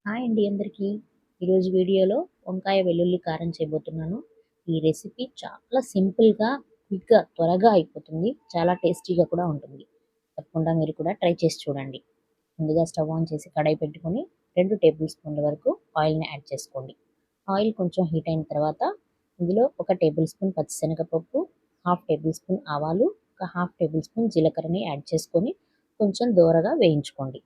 Hi అండి అందరికీ. ఈరోజు వీడియోలో వంకాయ వెల్లుల్లి కారం చేయబోతున్నాను. ఈ రెసిపీ చాలా సింపుల్గా, క్విక్గా, త్వరగా అయిపోతుంది. చాలా టేస్టీగా కూడా ఉంటుంది. తప్పకుండా మీరు కూడా ట్రై చేసి చూడండి. ముందుగా స్టవ్ ఆన్ చేసి కడాయి పెట్టుకొని 2 టేబుల్ స్పూన్ల వరకు ఆయిల్ని యాడ్ చేసుకోండి. ఆయిల్ కొంచెం హీట్ అయిన తర్వాత ఇందులో 1 టేబుల్ స్పూన్ పచ్చిశనగపప్పు, హాఫ్ టేబుల్ స్పూన్ ఆవాలు, ఒక హాఫ్ టేబుల్ స్పూన్ జీలకర్రని యాడ్ చేసుకొని కొంచెం దోరగా వేయించుకోండి.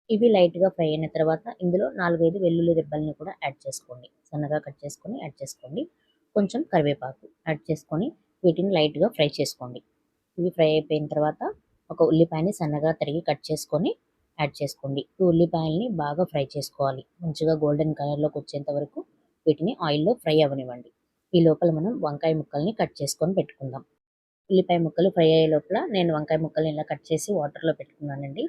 ఇవి లైట్‌గా ఫ్రై అయిన తర్వాత ఇందులో 4, 5 వెల్లుల్లి రెబ్బల్ని కూడా యాడ్ చేసుకోండి. సన్నగా కట్ చేసుకొని యాడ్ చేసుకోండి. కొంచెం కరివేపాకు యాడ్ చేసుకొని వీటిని లైట్‌గా ఫ్రై చేసుకోండి. ఇవి ఫ్రై అయిపోయిన తర్వాత ఒక ఉల్లిపాయని సన్నగా తరిగి కట్ చేసుకొని యాడ్ చేసుకోండి. ఈ ఉల్లిపాయల్ని బాగా ఫ్రై చేసుకోవాలి. మంచిగా గోల్డెన్ కలర్‌లోకి వచ్చేంత వరకు వీటిని ఆయిల్‌లో ఫ్రై అవ్వనివ్వండి. ఈ లోపల మనం వంకాయ ముక్కల్ని కట్ చేసుకొని పెట్టుకుందాం. ఉల్లిపాయ ముక్కలు ఫ్రై అయ్యే లోపల నేను వంకాయ ముక్కల్ని ఇలా కట్ చేసి వాటర్‌లో పెట్టుకున్నానండి.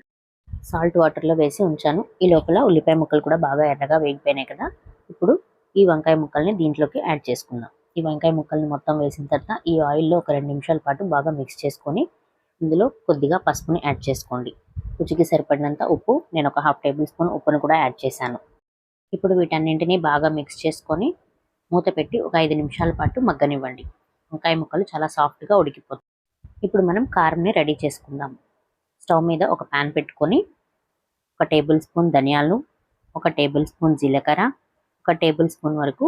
సాల్ట్ వాటర్లో వేసి ఉంచాను. ఈ లోపల ఉల్లిపాయ ముక్కలు కూడా బాగా ఎర్రగా వేగిపోయినాయి కదా. ఇప్పుడు ఈ వంకాయ ముక్కల్ని దీంట్లోకి యాడ్ చేసుకుందాం. ఈ వంకాయ ముక్కల్ని మొత్తం వేసిన తర్వాత ఈ ఆయిల్లో ఒక 2 నిమిషాల పాటు బాగా మిక్స్ చేసుకొని ఇందులో కొద్దిగా పసుపుని యాడ్ చేసుకోండి. రుచికి సరిపడినంత ఉప్పు, నేను ఒక హాఫ్ టేబుల్ స్పూన్ ఉప్పును కూడా యాడ్ చేశాను. ఇప్పుడు వీటన్నింటినీ బాగా మిక్స్ చేసుకొని మూత పెట్టి ఒక 5 నిమిషాల పాటు మగ్గనివ్వండి. వంకాయ ముక్కలు చాలా సాఫ్ట్గా ఉడికిపోతాయి. ఇప్పుడు మనం కారంని రెడీ చేసుకుందాం. స్టవ్ మీద ఒక ప్యాన్ పెట్టుకొని 1 టేబుల్ స్పూన్ ధనియాలు, 1 టేబుల్ స్పూన్ జీలకర్ర, 1 టేబుల్ స్పూన్ వరకు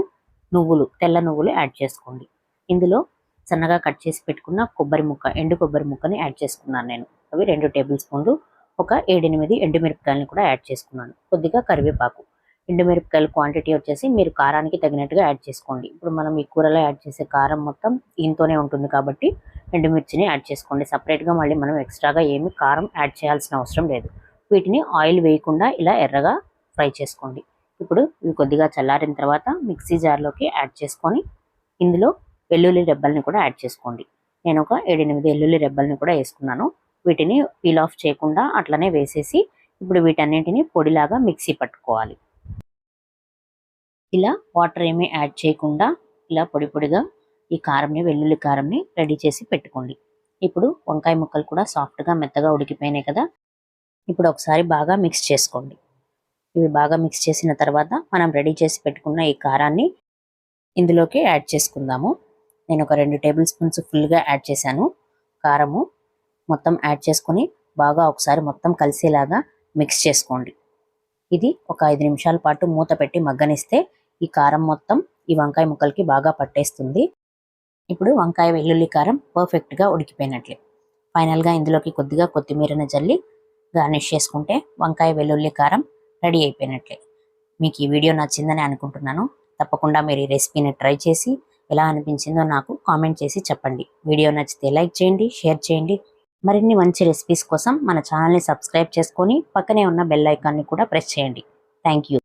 నువ్వులు, తెల్ల నువ్వులు యాడ్ చేసుకోండి. ఇందులో సన్నగా కట్ చేసి పెట్టుకున్న కొబ్బరి ముక్క, ఎండు కొబ్బరి ముక్కని యాడ్ చేసుకున్నాను నేను. అవి 2 టేబుల్ స్పూన్లు. ఒక 7, 8 ఎండుమిరపకాయలని కూడా యాడ్ చేసుకున్నాను. కొద్దిగా కరివేపాకు. ఎండుమిరపకాయల క్వాంటిటీ వచ్చేసి మీరు కారానికి తగినట్టుగా యాడ్ చేసుకోండి. ఇప్పుడు మనం ఈ కూరలో యాడ్ చేసే కారం మొత్తం దీంతోనే ఉంటుంది కాబట్టి ఎండుమిర్చిని యాడ్ చేసుకోండి. సపరేట్గా మళ్ళీ మనం ఎక్స్ట్రాగా ఏమి కారం యాడ్ చేయాల్సిన అవసరం లేదు. వీటిని ఆయిల్ వేయకుండా ఇలా ఎర్రగా ఫ్రై చేసుకోండి. ఇప్పుడు ఇవి కొద్దిగా చల్లారిన తర్వాత మిక్సీ జార్లోకి యాడ్ చేసుకొని ఇందులో వెల్లుల్లి రెబ్బల్ని కూడా యాడ్ చేసుకోండి. నేను ఒక 7, 8 వెల్లుల్లి రెబ్బల్ని కూడా వేసుకున్నాను. వీటిని పీల్ ఆఫ్ చేయకుండా అట్లనే వేసేసి ఇప్పుడు వీటన్నింటిని పొడిలాగా మిక్సీ పట్టుకోవాలి. ఇలా వాటర్ ఏమీ యాడ్ చేయకుండా ఇలా పొడి పొడిగా ఈ కారంని, వెల్లుల్లి కారంని రెడీ చేసి పెట్టుకోండి. ఇప్పుడు వంకాయ ముక్కలు కూడా సాఫ్ట్గా మెత్తగా ఉడికిపోయినాయి కదా. ఇప్పుడు ఒకసారి బాగా మిక్స్ చేసుకోండి. ఇవి బాగా మిక్స్ చేసిన తర్వాత మనం రెడీ చేసి పెట్టుకున్న ఈ కారాన్ని ఇందులోకి యాడ్ చేసుకుందాము. నేను ఒక 2 టేబుల్ స్పూన్స్ ఫుల్గా యాడ్ చేశాను. కారము మొత్తం యాడ్ చేసుకొని బాగా ఒకసారి మొత్తం కలిసేలాగా మిక్స్ చేసుకోండి. ఇది ఒక 5 నిమిషాల పాటు మూత పెట్టి మగ్గనిస్తే ఈ కారం మొత్తం ఈ వంకాయ ముక్కలకి బాగా పట్టేస్తుంది. ఇప్పుడు వంకాయ వెల్లుల్లి కారం పర్ఫెక్ట్గా ఉడికిపోయినట్లే. ఫైనల్గా ఇందులోకి కొద్దిగా కొత్తిమీరను జల్లి గార్నిష్ చేసుకుంటే వంకాయ వెల్లుల్లి కారం రెడీ అయిపోయినట్లే. మీకు ఈ వీడియో నచ్చిందని అనుకుంటున్నాను. తప్పకుండా మీరు ఈ రెసిపీని ట్రై చేసి ఎలా అనిపించిందో నాకు కామెంట్ చేసి చెప్పండి. వీడియో నచ్చితే లైక్ చేయండి, షేర్ చేయండి. మరిన్ని మంచి రెసిపీస్ కోసం మన ఛానల్ని సబ్స్క్రైబ్ చేసుకొని పక్కనే ఉన్న బెల్ ఐకాన్ని కూడా ప్రెస్ చేయండి. Thank you.